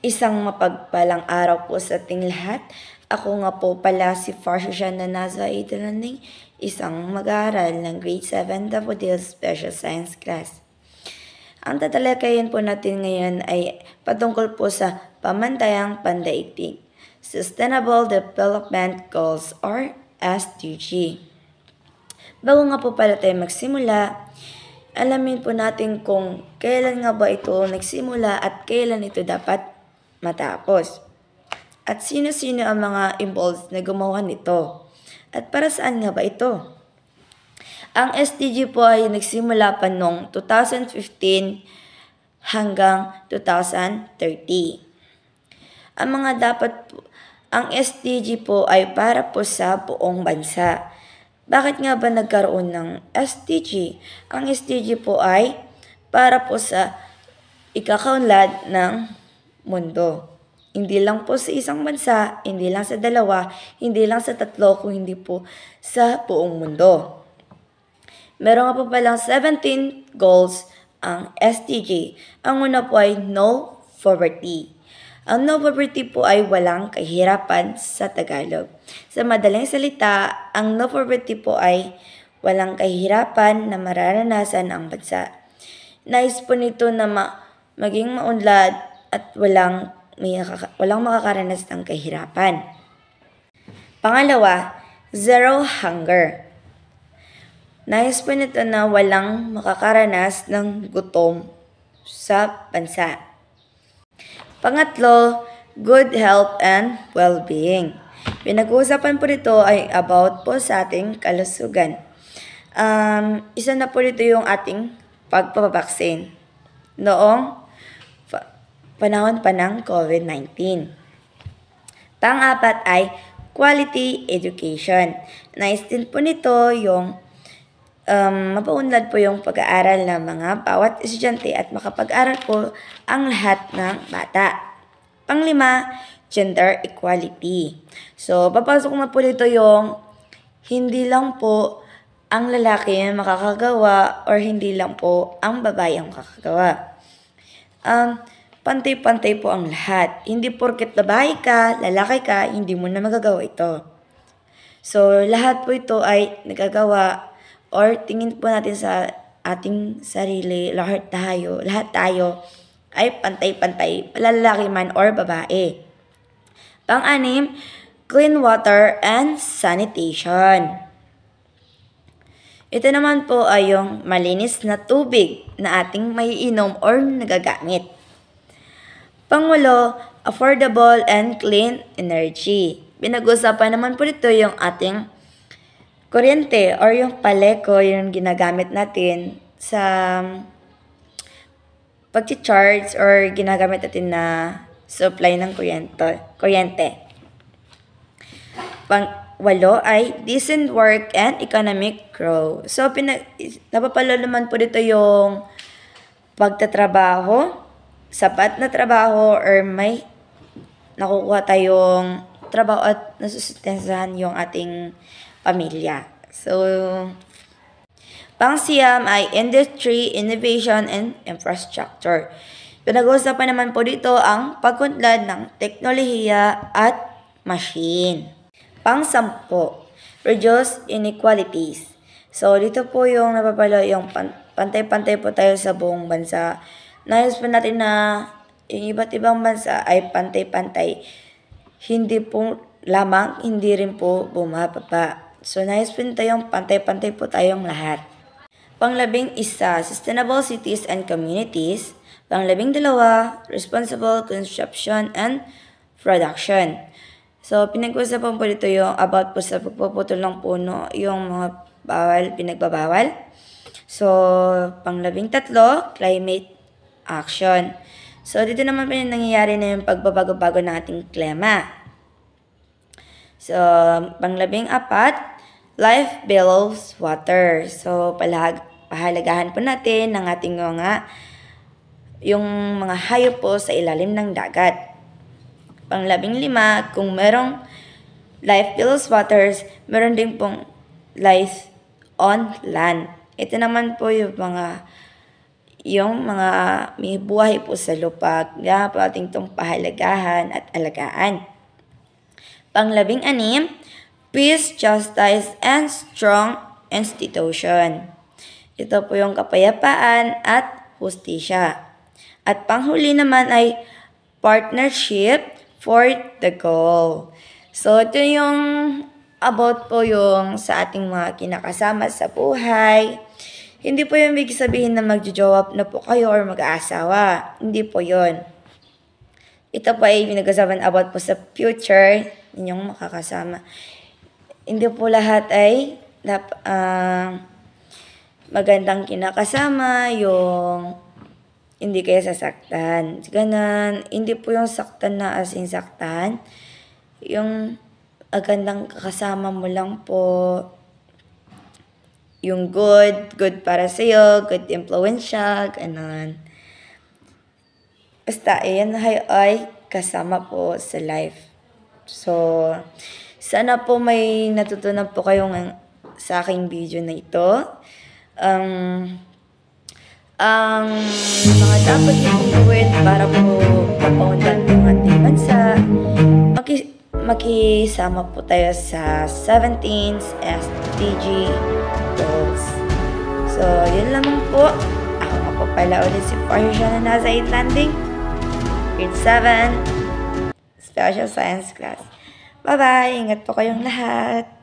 Isang mapagpalang araw po sa ating lahat. Ako nga po pala si Farsha na nasa Italanding, isang mag-aaral ng grade 7 Daffodil Special Science Class. Ang tatalakayin po natin ngayon ay patungkol po sa Pamantayang Pandaigdig, Sustainable Development Goals or SDG. Bago nga po pala tayo magsimula, alamin po natin kung kailan nga ba ito nagsimula at kailan ito dapat matapos. At sino-sino ang mga involved na gumawa nito? At para saan nga ba ito? Ang SDG po ay nagsimula pa noong 2015 hanggang 2030. Ang SDG po ay para po sa buong bansa. Bakit nga ba nagkaroon ng SDG? Ang SDG po ay para po sa ikakaunlad ng mundo. Hindi lang po sa isang bansa, hindi lang sa dalawa, hindi lang sa tatlo, kung hindi po sa buong mundo. Meron nga po palang 17 goals ang SDG. Ang una po ay No Poverty. Ang No Poverty po ay walang kahirapan sa Tagalog. Sa madaling salita, ang No Poverty po ay walang kahirapan na mararanasan ang bansa. Nais po nito na maging maunlad at walang makakaranas ng kahirapan. Pangalawa, Zero Hunger. Nais po nito na walang makakaranas ng gutom sa bansa. Pangatlo, Good Health and Well-being. Pinag-uusapan po dito ay about po sa ating kalusugan. Isa na po dito yung ating pagpapabaksin noong panahon pa ng COVID-19. Pang-apat ay quality education. Nais din po nito yung mapaunlad po yung pag-aaral ng mga bawat estudyante at makapag-aral po ang lahat ng bata. Panglima, gender equality. So, papasok na po dito yung hindi lang po ang lalaki ang makakagawa or hindi lang po ang babae ang makakagawa. Pantay-pantay po ang lahat. Hindi porket babae ka, lalaki ka, hindi mo na magagawa ito. So, lahat po ito ay nagagawa or tingin po natin sa ating sarili, lahat tayo ay pantay-pantay, lalaki man or babae. Pang-anim, clean water and sanitation. Ito naman po ay yung malinis na tubig na ating maiinom or nagagamit. Pangwalo, affordable and clean energy. Pinag-usapan naman po dito yung ating kuryente or yung paleko, yung ginagamit natin sa pag-charge or ginagamit natin na supply ng kuryente. Pang-walo ay decent work and economic growth. So, napapalo naman po dito yung pagtatrabaho, sapat na trabaho or may nakukuha tayong trabaho at nasusustensahan yung ating pamilya. So, pang-siyam ay industry, innovation, and infrastructure. Pinag-uusapan naman po dito ang pag-unlad ng teknolohiya at machine. Pang-sampo, reduce inequalities. So, dito po yung napapalo yung pantay-pantay po tayo sa buong bansa. Nais po natin na yung iba't ibang bansa ay pantay-pantay. Hindi rin po bumababa. So, nais po tayong pantay-pantay po tayong lahat. Pang-11, sustainable cities and communities. Pang-12, responsible consumption and production. So, pinag-usapan po dito yung about po sa pagpuputol ng puno, yung mga pinagbabawal. So, pang-13, climate action. So, dito naman po yung nangyayari na yung pagbabago-bago ng ating klima. So, pang-14, life below water. So, pahalagahan po natin ng ating yung mga hayop po sa ilalim ng dagat. Pang-15, kung merong life below waters, meron din pong life on land. Ito naman po yung mga yung mga may buhay po sa lupa. Kaya po ating itong pahalagahan at alagaan. Pang-16, peace, justice, and strong institution. Ito po yung kapayapaan at hustisya. At panghuli naman ay partnership for the goal. So, ito yung about po yung sa ating mga kinakasama sa buhay. Hindi po yung ibig sabihin na magjo-jowa na po kayo or mag-aasawa. Hindi po yun. Ito po ay pinag-usapan about po sa future ninyong makakasama. Hindi po lahat ay magandang kinakasama, yung hindi kayo sasaktan. Ganun, hindi po yung saktan na as in saktan. Yung magandang kakasama mo lang po, yung good para sa'yo, good influensya, ganun. Basta, ayan ay kasama po sa life. So, sana po may natutunan po kayong sa aking video na ito. Ang mga dapat niyo gawin para po mapaunlad ng ating bansa, makisama po tayo sa 17th SDG goals. So, yun lamang po. Ako nga po pala ulit si Portia na nasa 8 landing. Grade 7. Special Science class. Bye-bye! Ingat po kayong lahat!